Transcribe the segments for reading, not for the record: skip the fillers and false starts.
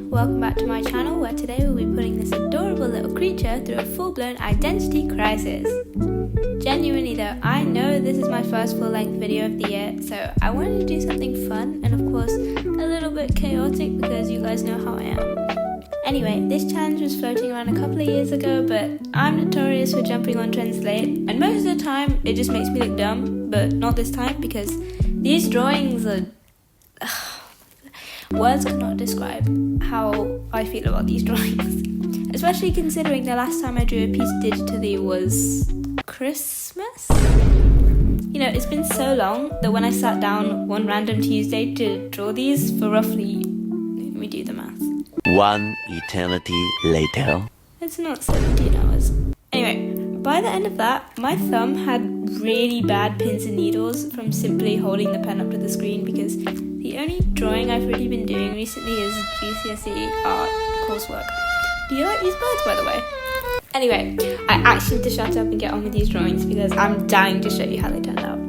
welcome back to my channel where today we'll be putting this adorable little creature through a full-blown identity crisis. Genuinely though, I know this is my first full-length video of the year, so I wanted to do something fun and of course a little bit chaotic because you guys know how I am. Anyway, this challenge was floating around a couple of years ago, but I'm notorious for jumping on trends late, and most of the time it just makes me look dumb, but not this time because these drawings are... Words cannot describe how I feel about these drawings, especially considering the last time I drew a piece digitally was Christmas? You know, it's been so long that when I sat down one random Tuesday to draw these for roughly, let me do the math. 1 eternity later. It's not 17 hours. Anyway, by the end of that, my thumb had really bad pins and needles from simply holding the pen up to the screen because the only drawing I've really been doing recently is GCSE art coursework. Do you like these birds, by the way? Anyway, I actually need to shut up and get on with these drawings because I'm dying to show you how they turned out.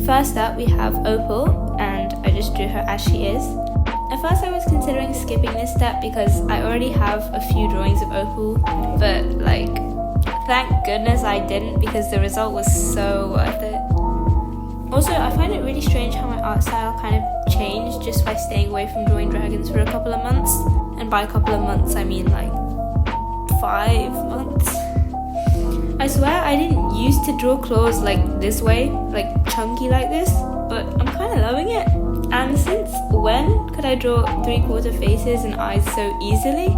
First up, we have Opal, and I just drew her as she is. At first I was considering skipping this step because I already have a few drawings of Opal, but like, thank goodness I didn't because the result was so worth it. Also, I find it really strange how my art style kind of changed just by staying away from drawing dragons for a couple of months. And by a couple of months, I mean like 5 months. I swear I didn't used to draw claws like this way, like chunky like this, but I'm kind of loving it. And since when could I draw 3/4 faces and eyes so easily?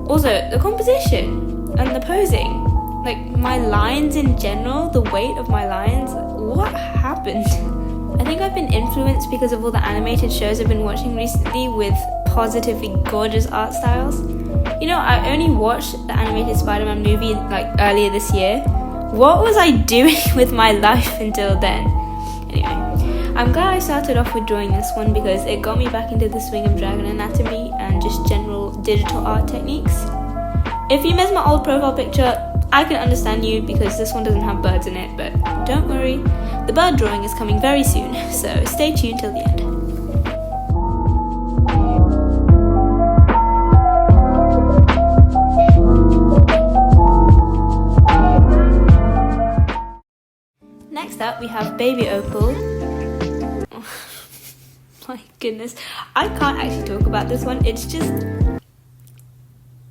Also, the composition and the posing. Like, my lines in general, the weight of my lines, what happened? I think I've been influenced because of all the animated shows I've been watching recently with positively gorgeous art styles. You know, I only watched the animated Spider-Man movie like earlier this year. What was I doing with my life until then? Anyway, I'm glad I started off with drawing this one because it got me back into the swing of dragon anatomy and just general digital art techniques. If you missed my old profile picture, I can understand you because this one doesn't have birds in it, but don't worry, the bird drawing is coming very soon, so stay tuned till the end. Next up, we have baby Opal. Oh, my goodness, I can't actually talk about this one, it's just...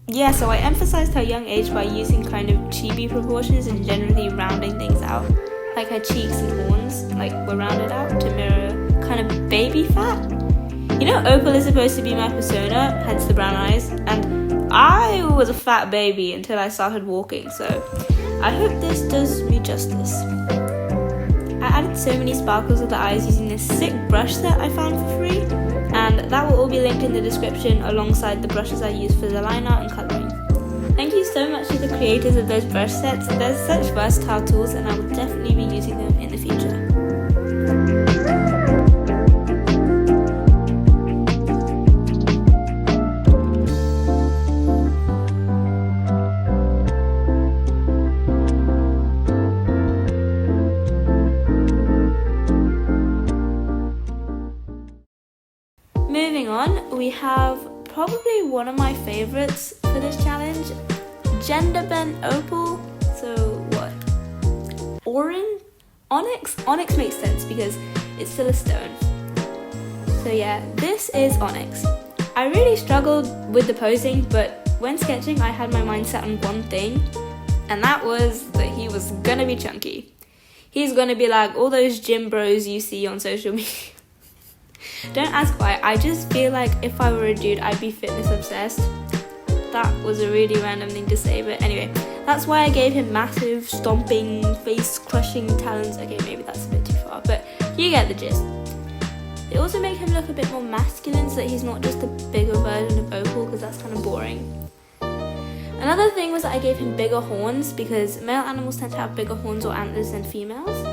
Yeah, so I emphasized her young age by using kind of chibi proportions and generally rounding things out. Like her cheeks and horns, like, were rounded out to mirror kind of baby fat. You know, Opal is supposed to be my persona, hence the brown eyes, and I was a fat baby until I started walking, so I hope this does me justice. I added so many sparkles of the eyes using this sick brush set I found for free, and that will all be linked in the description alongside the brushes I use for the line art and colouring. Thank you so much to the creators of those brush sets, they're such versatile tools and I will definitely be using them in the future. Moving on, we have probably one of my favourites for this challenge, gender bent Opal. So what? Onyx? Onyx makes sense because it's still a stone. So yeah, this is Onyx. I really struggled with the posing, but when sketching I had my mind set on one thing, and that was that he was gonna be chunky. He's gonna be like all those gym bros you see on social media. Don't ask why, I just feel like if I were a dude, I'd be fitness obsessed. That was a really random thing to say, but anyway, that's why I gave him massive, stomping, face-crushing talons. Okay, maybe that's a bit too far, but you get the gist. They also make him look a bit more masculine so that he's not just a bigger version of Opal, because that's kind of boring. Another thing was that I gave him bigger horns because male animals tend to have bigger horns or antlers than females.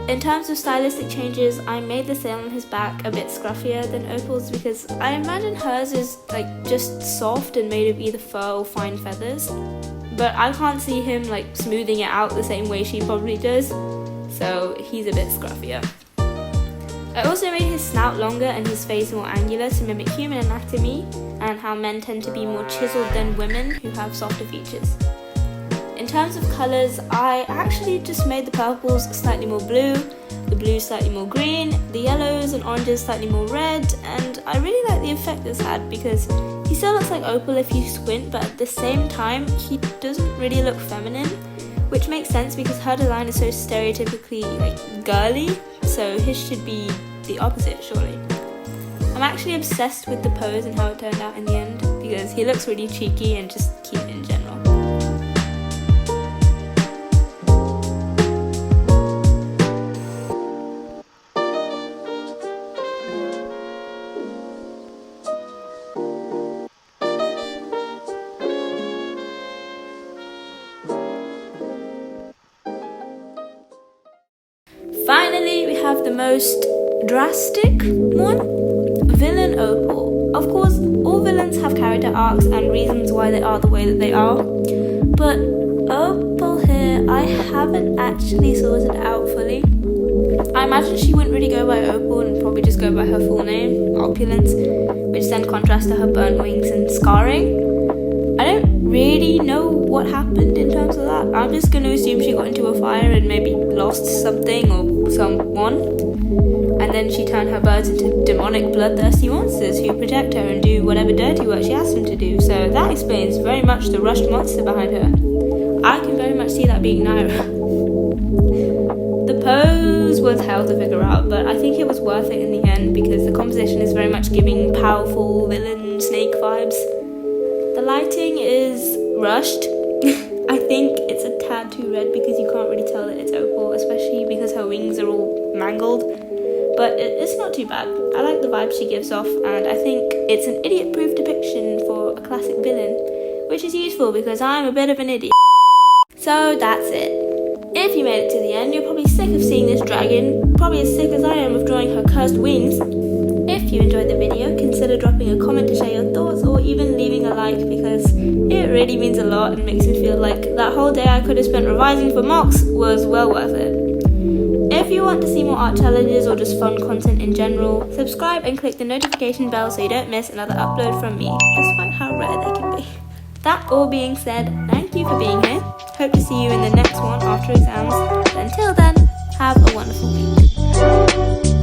In terms of stylistic changes, I made the sail on his back a bit scruffier than Opal's because I imagine hers is like just soft and made of either fur or fine feathers. But I can't see him like smoothing it out the same way she probably does, so he's a bit scruffier. I also made his snout longer and his face more angular to mimic human anatomy and how men tend to be more chiseled than women who have softer features. In terms of colours, I actually just made the purples slightly more blue, the blues slightly more green, the yellows and oranges slightly more red, and I really like the effect this had because he still looks like Opal if you squint, but at the same time he doesn't really look feminine, which makes sense because her design is so stereotypically like girly, so his should be the opposite surely. I'm actually obsessed with the pose and how it turned out in the end because he looks really cheeky and just cute in general. Finally, we have the most drastic one, Villain Opal. Of course, all villains have character arcs and reasons why they are the way that they are, but Opal here, I haven't actually sorted out fully. I imagine she wouldn't really go by Opal and probably just go by her full name, Opulence, which then contrasts to her burnt wings and scarring. I don't really know what happened in terms of that. I'm just going to assume she got into a fire and maybe lost something or someone, and then she turned her birds into demonic bloodthirsty monsters who protect her and do whatever dirty work she asks them to do, so that explains very much the rushed monster behind her. I can very much see that being Naira. The pose was hell to figure out, but I think it was worth it in the end because the composition is very much giving powerful villain snake vibes. The lighting is rushed. I think it's a tad too red because you can't really tell that it's Opal, especially because her wings are all mangled. But it's not too bad. I like the vibe she gives off, and I think it's an idiot-proof depiction for a classic villain, which is useful because I'm a bit of an idiot. So that's it. If you made it to the end, you're probably sick of seeing this dragon, probably as sick as I am of drawing her cursed wings. If you enjoyed the video, consider dropping a comment to share your thoughts or even leaving a like because it really means a lot and makes me feel like that whole day I could have spent revising for mocks was well worth it. If you want to see more art challenges or just fun content in general, subscribe and click the notification bell so you don't miss another upload from me, despite how rare they can be. That all being said, thank you for being here. Hope to see you in the next one after exams. But until then, have a wonderful week.